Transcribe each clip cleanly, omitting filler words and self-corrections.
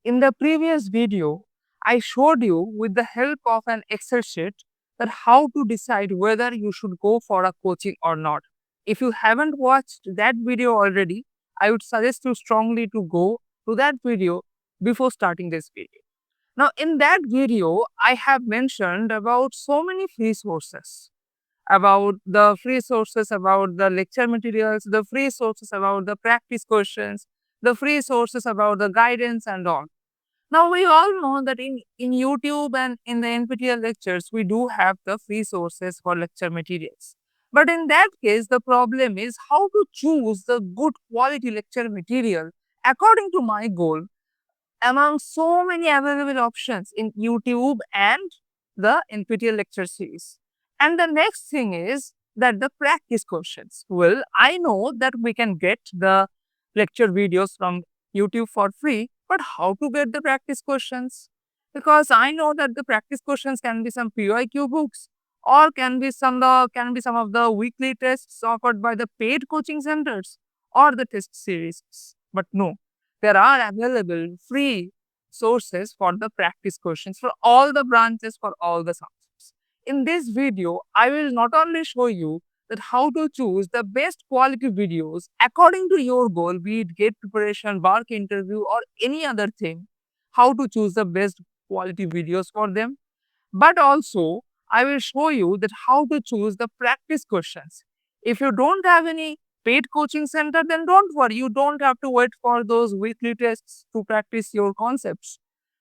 In the previous video, I showed you with the help of an Excel sheet that how to decide whether you should go for a coaching or not. If you haven't watched that video already, I would suggest you strongly to go to that video before starting this video. Now, in that video, I have mentioned about so many free sources, about the free sources about the lecture materials, the free sources about the practice questions, the free sources about the guidance and all. Now, we all know that in YouTube and in the NPTEL lectures, we do have the free sources for lecture materials. But in that case, the problem is how to choose the good quality lecture material according to my goal among so many available options in YouTube and the NPTEL lecture series. And the next thing is that the practice questions. Well, I know that we can get the lecture videos from YouTube for free, but how to get the practice questions? Because I know that the practice questions can be some PYQ books or can be some of the weekly tests offered by the paid coaching centers or the test series. But no, there are available free sources for the practice questions for all the branches for all the subjects. In this video, I will not only show you that how to choose the best quality videos according to your goal, be it gate preparation, work interview, or any other thing, how to choose the best quality videos for them, but also I will show you that how to choose the practice questions. If you don't have any paid coaching center, then don't worry. You don't have to wait for those weekly tests to practice your concepts.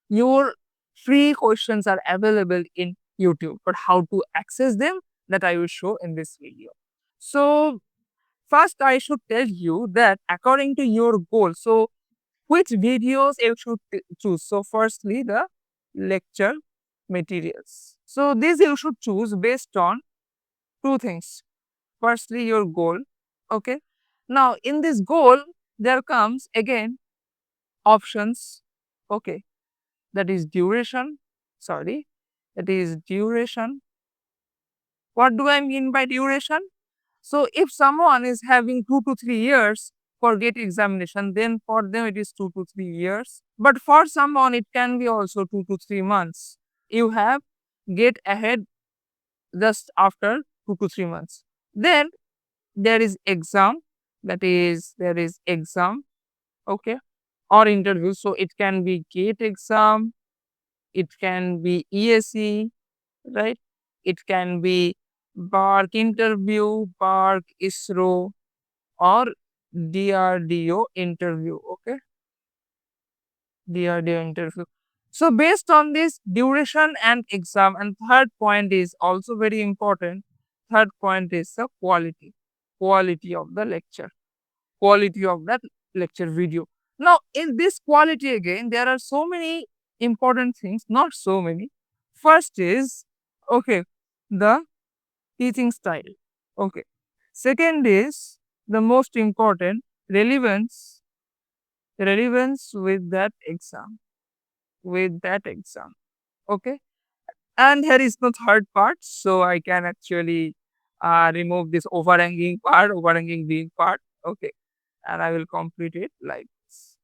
Your free questions are available in YouTube, but how to access them, that I will show in this video. So first I should tell you that according to your goal, so which videos you should choose. So firstly, the lecture materials. So these you should choose based on two things. Firstly, your goal. Okay. Now in this goal, there comes again options. Okay. That is duration. Sorry. That is duration. What do I mean by duration? So if someone is having 2 to 3 years for GATE examination, then for them it is 2 to 3 years. But for someone, it can be also 2 to 3 months. You have GATE ahead just after 2 to 3 months. Then there is exam, that is, there is exam, okay, or interview. So it can be GATE exam, it can be ESE, right? It can be BARC interview, BARC ISRO, or DRDO interview. Okay, DRDO interview. So based on this duration and exam, and third point is also very important. Third point is the quality of the lecture, quality of that lecture video. Now in this quality again, there are so many important things. Not so many. First is okay, the teaching style. Okay. Second is the most important, relevance with that exam, okay. And here is the third part, so I can actually remove this overhanging being part, okay, and I will complete it like this.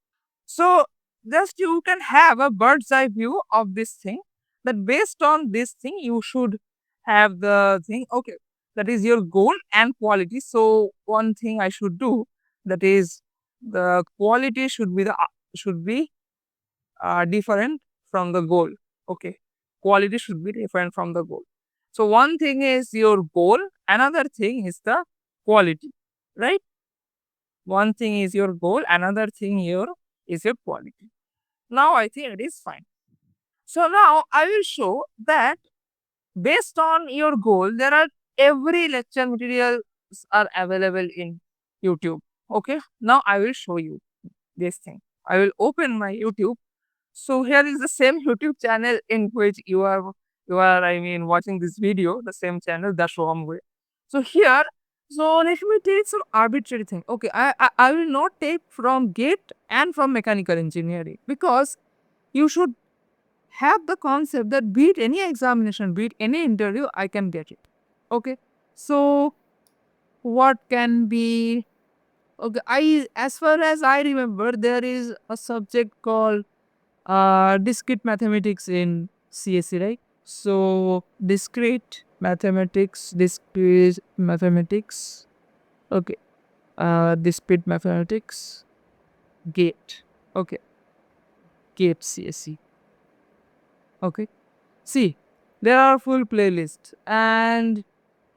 So just you can have a bird's eye view of this thing, that based on this thing you should have the thing, okay, that is your goal and quality. So one thing I should do, that is the quality should be different from the goal, okay, quality should be different from the goal. So one thing is your goal, another thing is the quality, right? One thing is your goal, another thing here is your quality. Now I think it is fine. So now I will show that based on your goal, there are every lecture materials are available in YouTube. Okay. Now I will show you this thing. I will open my YouTube. So here is the same YouTube channel in which you are watching this video, the same channel, the wrong way. So here, so let me take some arbitrary thing. Okay, I will not take from GATE and from mechanical engineering, because you should have the concept that be it any examination, be it any interview, I can get it. Okay. So what can be, okay, I as far as I remember, there is a subject called discrete mathematics in CSE, right? So discrete mathematics, okay. Discrete mathematics, gate, okay, gate CSE, okay. See, there are full playlists, and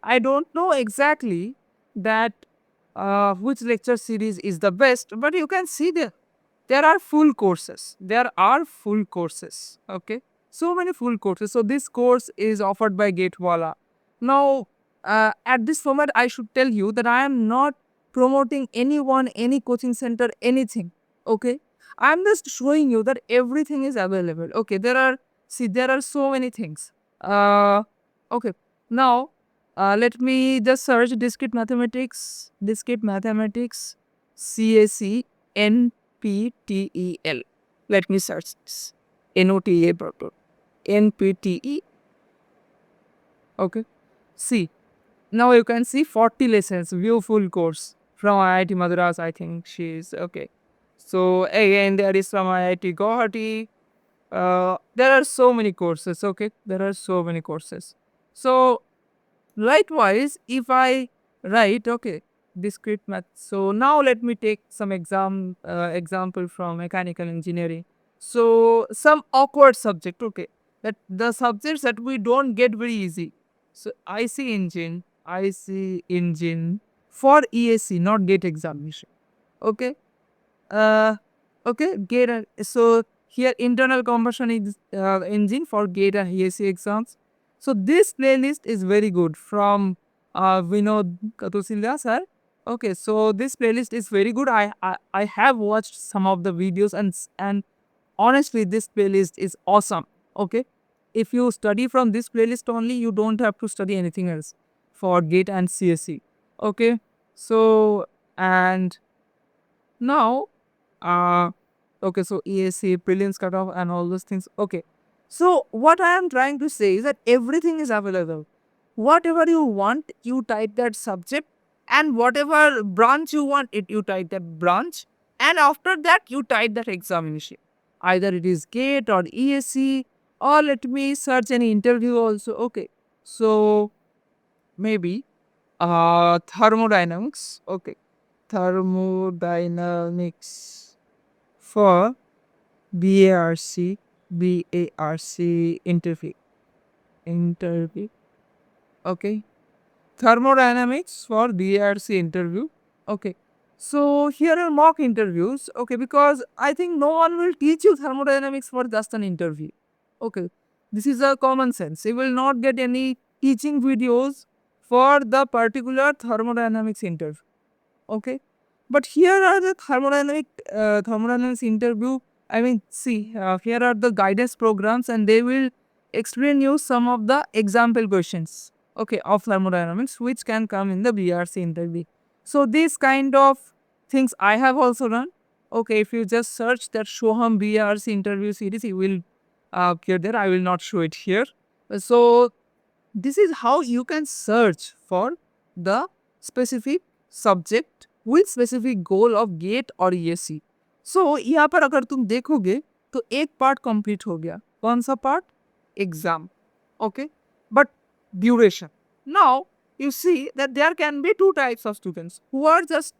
I don't know exactly that which lecture series is the best, but you can see there are full courses. There are full courses. Okay, so many full courses. So this course is offered by Gatewala. Now, at this moment, I should tell you that I am not promoting anyone, any coaching center, anything. Okay, I am just showing you that everything is available. Okay, there are so many things. Okay, now let me just search discrete mathematics, CSE, NPTEL. Let me search this. NOTA proper. NPTE. Okay. See, now you can see 40 lessons, view full course from IIT Madras. I think she is okay. So again, there is from IIT Guwahati. There are so many courses. Okay, there are so many courses. So likewise, if I write, okay, discrete math. So now let me take some example from mechanical engineering. So some awkward subject, okay, that the subjects that we don't get very easy. So IC engine for ESC, not gate examination. Okay, uh, okay, gate. So here internal combustion engine for gate and ESC exams. So this playlist is very good from Vinod Katusilya sir. Okay, so this playlist is very good. I have watched some of the videos, and honestly this playlist is awesome. Okay, if you study from this playlist only, you don't have to study anything else for gate and CSE. Okay, so and now okay, so ESC, prelims cutoff, and all those things. Okay, so what I am trying to say is that everything is available. Whatever you want, you type that subject, and whatever branch you want, you type that branch, and after that, you type that examination. Either it is GATE or ESC, or let me search any interview also. Okay, so maybe thermodynamics. Okay, thermodynamics for BARC interview. Interview. Okay. Thermodynamics for BARC interview. Okay. So here are mock interviews. Okay, because I think no one will teach you thermodynamics for just an interview. Okay. This is a common sense. You will not get any teaching videos for the particular thermodynamics interview. Okay, but here are the thermodynamics interview. I mean, see, here are the guidance programs, and they will explain you some of the example questions, okay, of thermodynamics which can come in the BRC interview. So these kind of things I have also done. Okay, if you just search that Shoham BRC interview series, you will appear there. I will not show it here. So this is how you can search for the specific subject with specific goal of GATE और ESC. So यहाँ पर अगर तुम देखोगे तो एक part complete हो गया. कौन सा part? Exam. Okay, but duration. Now you see that there can be two types of students who are just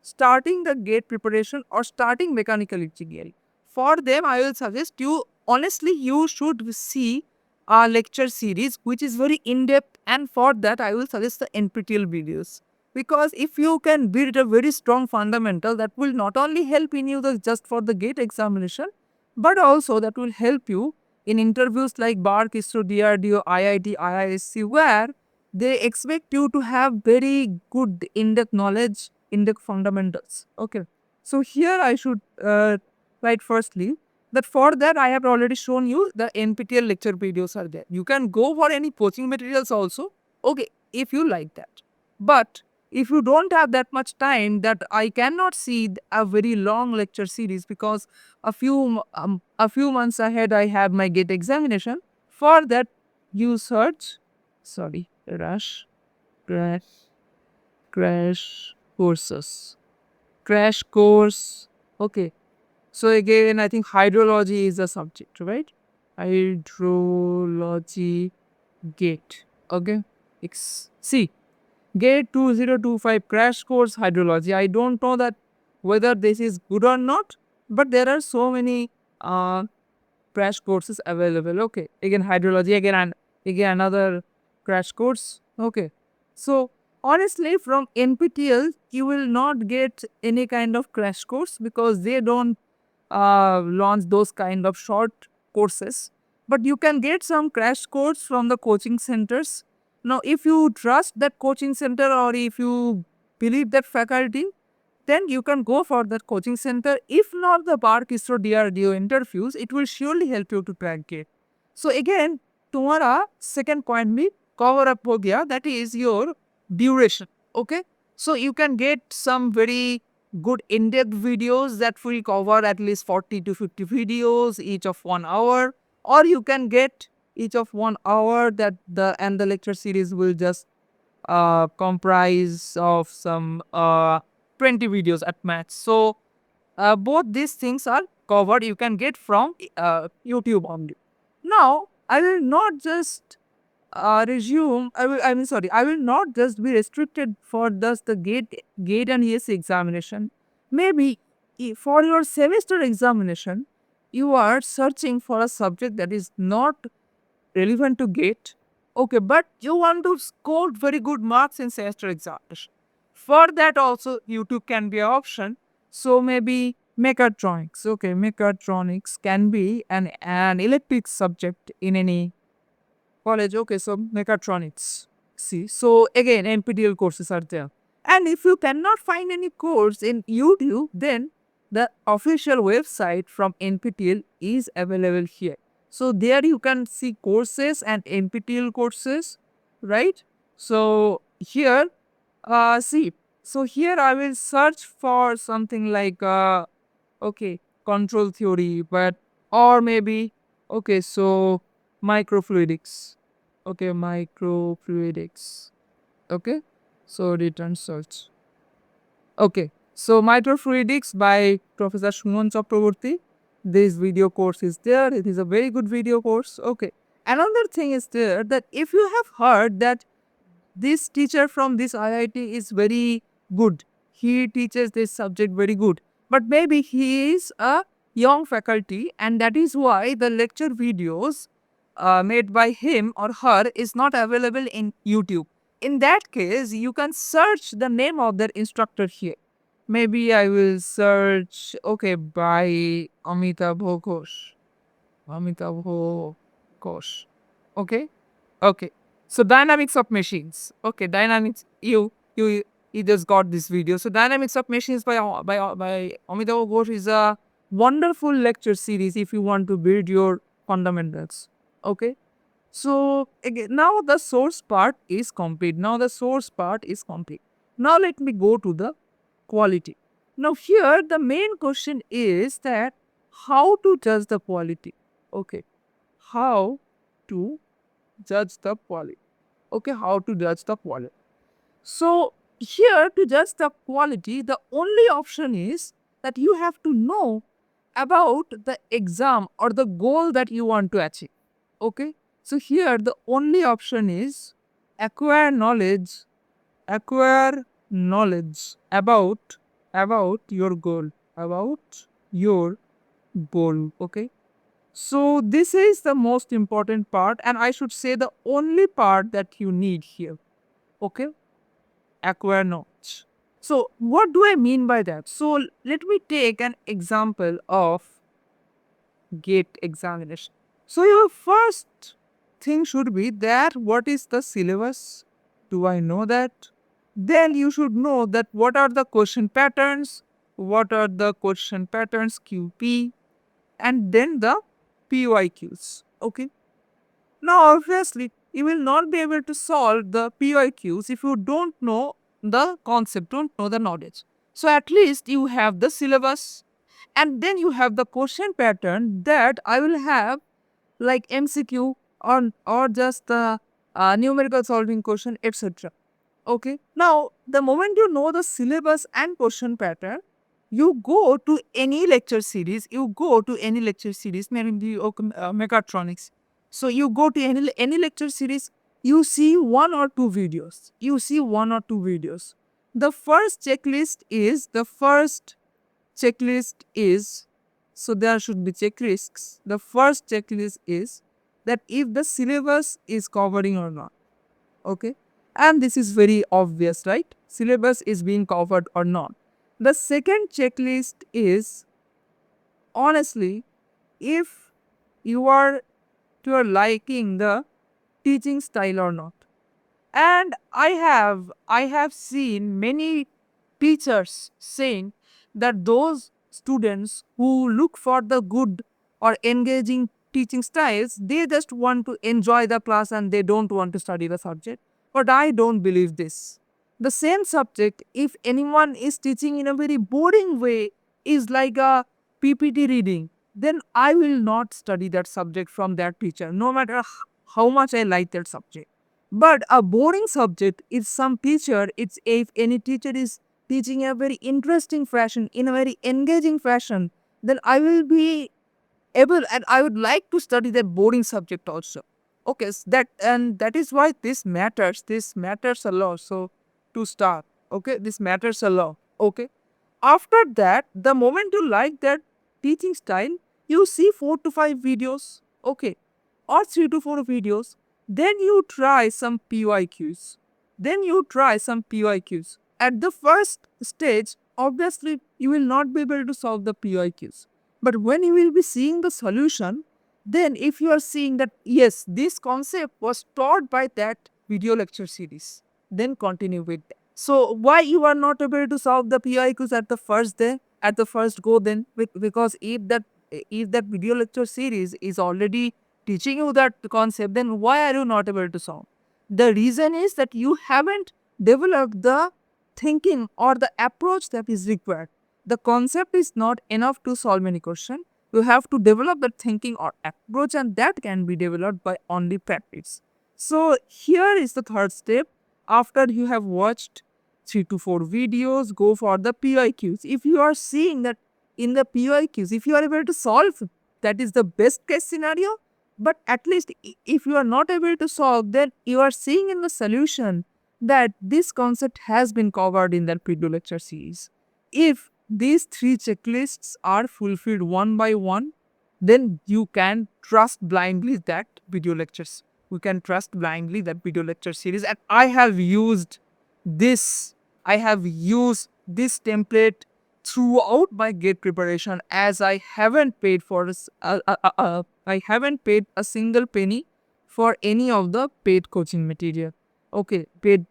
starting the GATE preparation or starting mechanical engineering. For them, I will suggest you honestly you should see a lecture series which is very in-depth, and for that I will suggest the NPTEL videos, because if you can build a very strong fundamental, that will not only help in you just for the GATE examination, but also that will help you in interviews like BARC, ISRO, DRDO, IIT, IISc, where they expect you to have very good in-depth knowledge, in-depth fundamentals. Okay, so here I should write firstly that for that I have already shown you the NPTEL lecture videos are there. You can go for any coaching materials also, okay, if you like that. But if you don't have that much time, that I cannot see a very long lecture series, because a few months ahead I have my GATE examination. For that, you search, sorry, crash, crash courses, crash course, okay, So again, I think hydrology is a subject, right? Hydrology gate. Okay. See, gate 2025 crash course hydrology. I don't know that whether this is good or not, but there are so many crash courses available. Okay. Again, hydrology, again another crash course. Okay. So honestly, from NPTL, you will not get any kind of crash course because they don't launch those kind of short courses. But you can get some crash course from the coaching centers. Now, if you trust that coaching center or if you believe that faculty, then you can go for that coaching center. If not the Park ISRO DRDO interviews, it will surely help you to crack it. So again, तुम्हारा second point भी cover up हो गया, that is your duration. Okay, so you can get some very good in-depth videos that will cover at least 40 to 50 videos, each of 1 hour, or you can get each of 1 hour that the lecture series will just comprise of some 20 videos at max. So both these things are covered. You can get from YouTube only. Now I will not just resume. I will not just be restricted for just the gate and ESC examination. Maybe for your semester examination, you are searching for a subject that is not relevant to gate. Okay, but you want to score very good marks in semester examination. For that also YouTube can be an option. So maybe mechatronics. Okay, mechatronics can be an electric subject in any college. Okay, so mechatronics. See, so again, NPTEL courses are there. And if you cannot find any course in YouTube, then the official website from NPTEL is available here. So there you can see courses and NPTEL courses, right? So here, see, so here I will search for something like, okay, control theory, but, or maybe, okay, so microfluidics. Okay, microfluidics. Okay, so return search. Okay, so microfluidics by Professor Suman Chakraborty. This video course is there. It is a very good video course. Okay, another thing is there that if you have heard that this teacher from this IIT is very good, he teaches this subject very good, but maybe he is a young faculty and that is why the lecture videos made by him or her is not available in YouTube. In that case, you can search the name of that instructor here. Maybe I will search, okay, by Amitabh Ghosh. Amitabh Ghosh. Okay. Okay. So dynamics of machines. Okay, dynamics. You just got this video. So dynamics of machines by Amitabh Ghosh is a wonderful lecture series if you want to build your fundamentals. Okay. So again, now the source part is complete. Now the source part is complete. Now let me go to the quality. Now here the main question is that how to judge the quality. Okay. How to judge the quality. Okay, how to judge the quality. So here to judge the quality, the only option is that you have to know about the exam or the goal that you want to achieve. Okay, so here the only option is acquire knowledge, acquire knowledge about your goal, about your goal. Okay, so this is the most important part, and I should say the only part that you need here. Okay, acquire knowledge. So what do I mean by that? So let me take an example of GATE examination. So your first thing should be that what is the syllabus? Do I know that? Then you should know that what are the question patterns, what are the question patterns QP, and then the PYQs. Okay. Now, obviously, you will not be able to solve the PYQs if you don't know the concept, don't know the knowledge. So, at least you have the syllabus and then you have the question pattern that I will have like MCQ or just the numerical solving question, etc. Okay. Now, the moment you know the syllabus and question pattern, you go to any lecture series, maybe mechatronics. So you go to any lecture series, you see one or two videos. The first checklist is, so there should be checklists. The first checklist is that if the syllabus is covering or not. Okay, and this is very obvious, right? Syllabus is being covered or not. The second checklist is, honestly, if you are liking the teaching style or not. And I have seen many teachers saying that those students who look for the good or engaging teaching styles, they just want to enjoy the class and they don't want to study the subject. But I don't believe this. The same subject, if anyone is teaching in a very boring way, is like a PPT reading, then I will not study that subject from that teacher, no matter how much I like that subject. But a boring subject is some teacher, it's if any teacher is teaching a very interesting fashion, in a very engaging fashion, then I will be able and I would like to study that boring subject also. Okay, that is why this matters. This matters a lot. So to start, okay, this matters a lot. Okay. After that, the moment you like that teaching style, you see 4 to 5 videos. Okay, or 3 to 4 videos. Then you try some PYQs. At the first stage, obviously, you will not be able to solve the PYQs. But when you will be seeing the solution, then if you are seeing that, yes, this concept was taught by that video lecture series, then continue with that. So why you are not able to solve the PYQs at the first day, at the first go then? Because if that video lecture series is already teaching you that concept, then why are you not able to solve? The reason is that you haven't developed the thinking or the approach that is required. The concept is not enough to solve any question. You have to develop the thinking or approach, and that can be developed by only practice. So here is the third step. After you have watched 3 to 4 videos, go for the PYQs. If you are seeing that in the PYQs, if you are able to solve, that is the best case scenario. But at least if you are not able to solve, then you are seeing in the solution that this concept has been covered in that video lecture series. If these 3 checklists are fulfilled one by one, then you can trust blindly that video lectures. We can trust blindly that video lecture series. And this, I have used this template throughout my gate preparation, as I haven't paid I haven't paid a single penny for any of the paid coaching material. Okay, paid,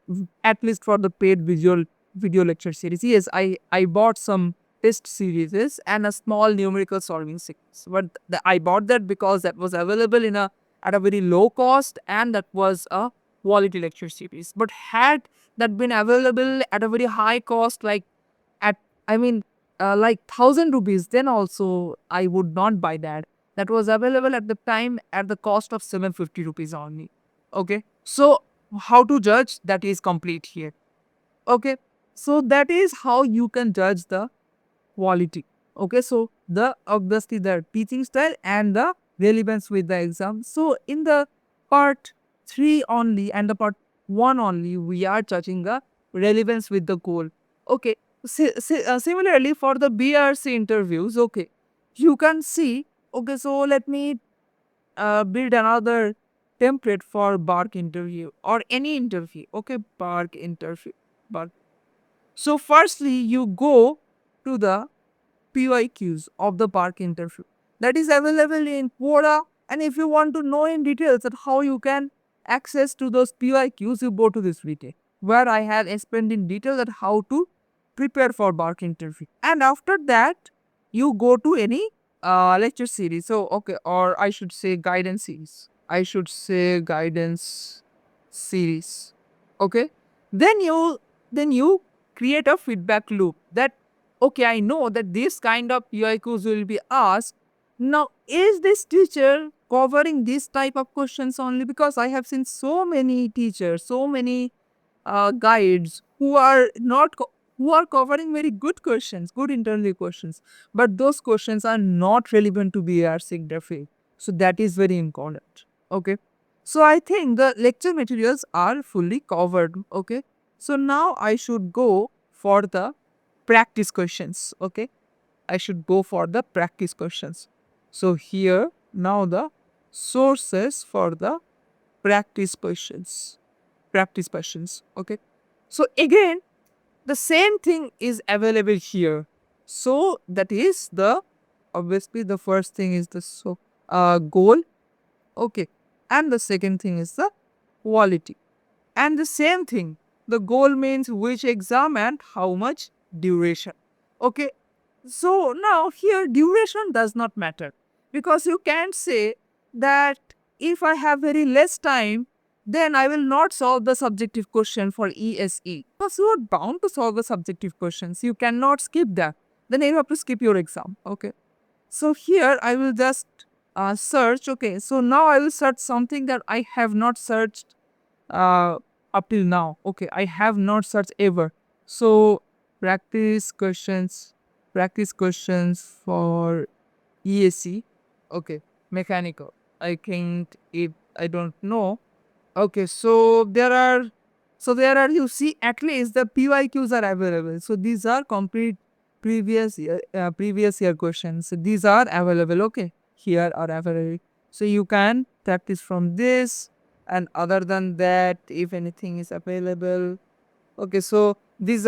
at least for the paid video lecture series. Yes, I bought some test series and a small numerical solving series. But I bought that because that was available at a very low cost, and that was a quality lecture series. But had that been available at a very high cost, like at I mean like 1,000 rupees, then also I would not buy that. That was available at the time at the cost of 750 rupees only. Okay, so how to judge, that is complete here. Okay, so that is how you can judge the quality. Okay, so the obviously the teaching style and the relevance with the exam. So in the part 3 only and the part 1 only, we are judging the relevance with the goal. Okay, similarly for the BRC interviews, okay, you can see. Okay, so let me build another template for BARC interview or any interview. Okay, BARC interview. BARC. So firstly, you go to the PYQs of the BARC interview that is available in Quora. And if you want to know in details that how you can access to those PYQs, you go to this video where I have explained in detail that how to prepare for BARC interview. And after that, you go to any lecture series. So okay, or I should say guidance series. Okay, then you create a feedback loop that, okay, I know that this kind of PIQs will be asked. Now, is this teacher covering this type of questions only? Because I have seen so many teachers, so many guides who are not who are covering very good questions, good interview questions, but those questions are not relevant to BARC interview. So that is very important. Okay. So I think the lecture materials are fully covered. Okay. So now I should go for the practice questions. Okay. I should go for the practice questions. So here now the sources for the practice questions. Practice questions. Okay. So again, the same thing is available here. So that is the obviously the first thing is the goal. Okay. And the second thing is the quality. And the same thing, the goal means which exam and how much duration. Okay. So now here duration does not matter, because you can't say that if I have very less time, then I will not solve the subjective question for ESE. Because you are bound to solve the subjective questions. You cannot skip that. Then you have to skip your exam. Okay. So here I will just search. Okay. So now I will search something that I have not searched uh, up till now. Okay. I have not searched ever. So practice questions for ESC. Okay, mechanical. I think if I don't know. Okay, so there are you see at least the PYQs are available. So these are complete previous year questions. So these are available. Okay, here are available. So you can practice from this, and other than that, if anything is available. Okay, so this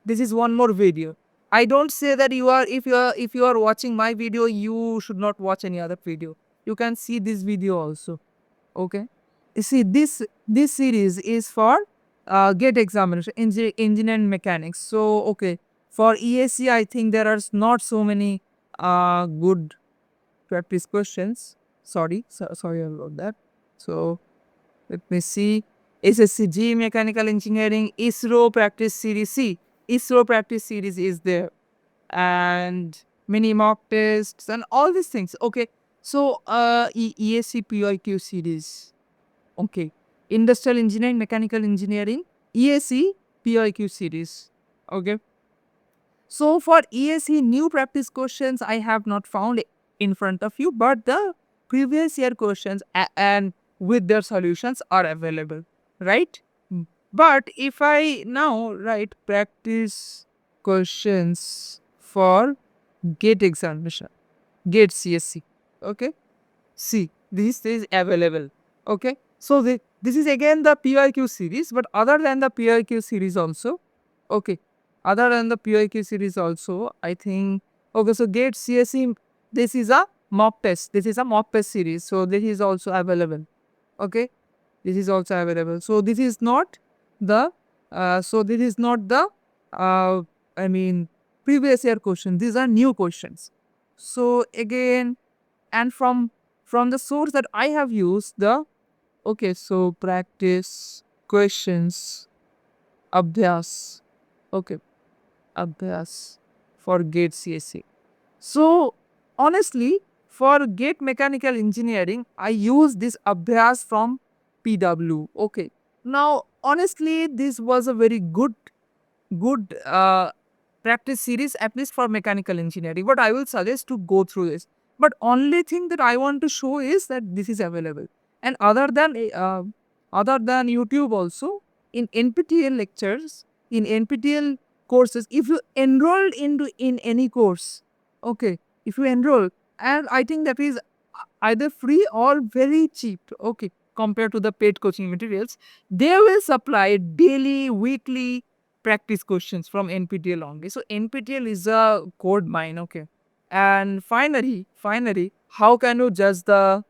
is one more video. I don't say that if you are watching my video, you should not watch any other video. You can see this video also. Okay. You see this series is for GATE examination, engineering mechanics. So okay, for ESC I think there are not so many good practice questions. Sorry about that. So let me see. SSCG Mechanical Engineering, ISRO Practice Series. See, ISRO Practice Series is there. And mini mock tests and all these things. Okay. So, ESC PIQ series. Okay. Industrial Engineering, Mechanical Engineering, ESC PIQ series. Okay. So, for ESC new practice questions, I have not found in front of you, but the previous year questions and with their solutions are available, right? But if I now write practice questions for GATE examination, GATE CSC, okay? See, this is available, okay? So this is again the PIQ series, but other than the PIQ series also, okay? Other than the PIQ series also, I think, okay, so GATE CSC, this is a mock test. This is a mock test series, so this is also available, okay? This is also available. So this is not the uh, I mean previous year question. These are new questions. So again, and from the source that I have used, the okay, so practice questions abhyas, okay, abhyas for GATE CSC. So honestly, for GATE Mechanical Engineering, I use this Abhyas from PW. Okay. Now, honestly, this was a very good practice series, at least for mechanical engineering. But I will suggest to go through this. But only thing that I want to show is that this is available. And other than YouTube also, in NPTEL lectures, in NPTEL courses, if you enrolled in any course, okay, if you enroll, and I think that is either free or very cheap, okay, compared to the paid coaching materials, they will supply daily, weekly practice questions from NPTEL only. So NPTEL is a code mine, okay. And finally, how can you judge the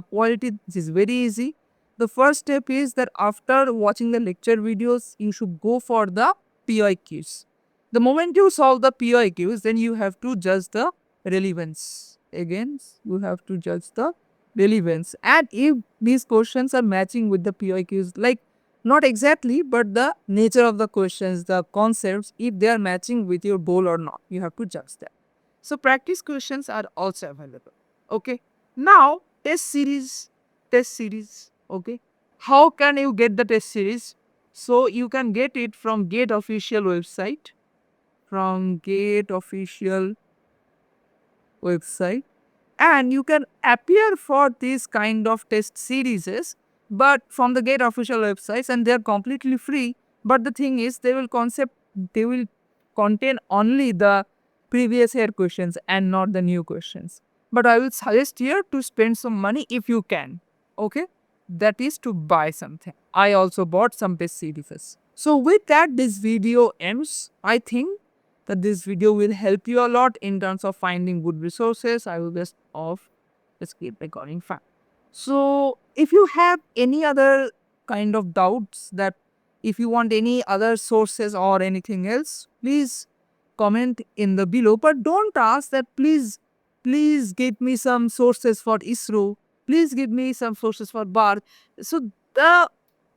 quality? This is very easy. The first step is that after watching the lecture videos, you should go for the PIQs. The moment you solve the PIQs, then you have to judge the relevance. Again, you have to judge the relevance. And if these questions are matching with the PIQs, like not exactly, but the nature of the questions, the concepts, if they are matching with your goal or not, you have to judge that. So practice questions are also available. Okay. Now test series. Okay. How can you get the test series? So you can get it from GATE official website. From GATE official website. And you can appear for these kind of test series, but from the GATE official websites, and they are completely free. But the thing is, they will contain only the previous year questions and not the new questions. But I will suggest here to spend some money if you can. Okay, that is to buy something. I also bought some test series. So with that, this video ends. I think that this video will help you a lot in terms of finding good resources. I will just off, just keep recording fine. So if you have any other kind of doubts, that if you want any other sources or anything else, please comment in the below. But don't ask that please give me some sources for ISRO, please give me some sources for BARC. So the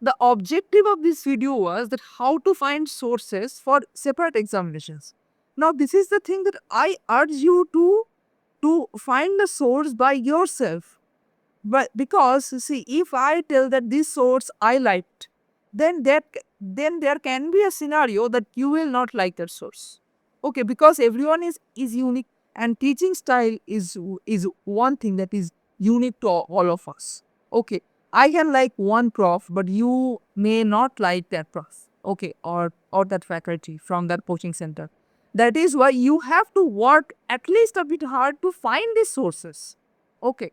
the objective of this video was that how to find sources for separate examinations. Now this is the thing that I urge you to find the source by yourself. But because see, if I tell that this source I liked, then there can be a scenario that you will not like that source. Okay, because everyone is unique, and teaching style is one thing that is unique to all of us. Okay, I can like one prof, but you may not like that prof. Okay, or that faculty from that coaching center. That is why you have to work at least a bit hard to find these sources. Okay.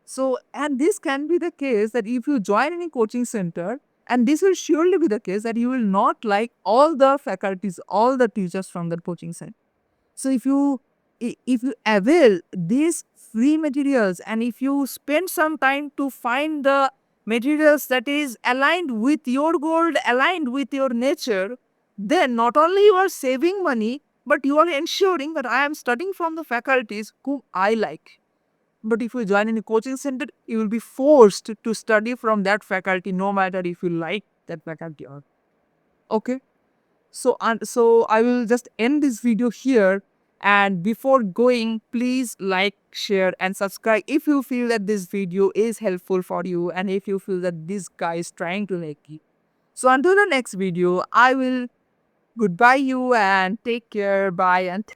So, and this can be the case that if you join any coaching center, and this will surely be the case that you will not like all the faculties, all the teachers from that coaching center. So, if you avail these free materials, and if you spend some time to find the materials that is aligned with your goal, aligned with your nature, then not only you are saving money, but you are ensuring that I am studying from the faculties whom I like. But if you join in a coaching center, you will be forced to study from that faculty, no matter if you like that faculty or not. Okay. So I will just end this video here. And before going, please like, share, and subscribe if you feel that this video is helpful for you, and if you feel that this guy is trying to make you. So until the next video, I will goodbye you and take care. Bye and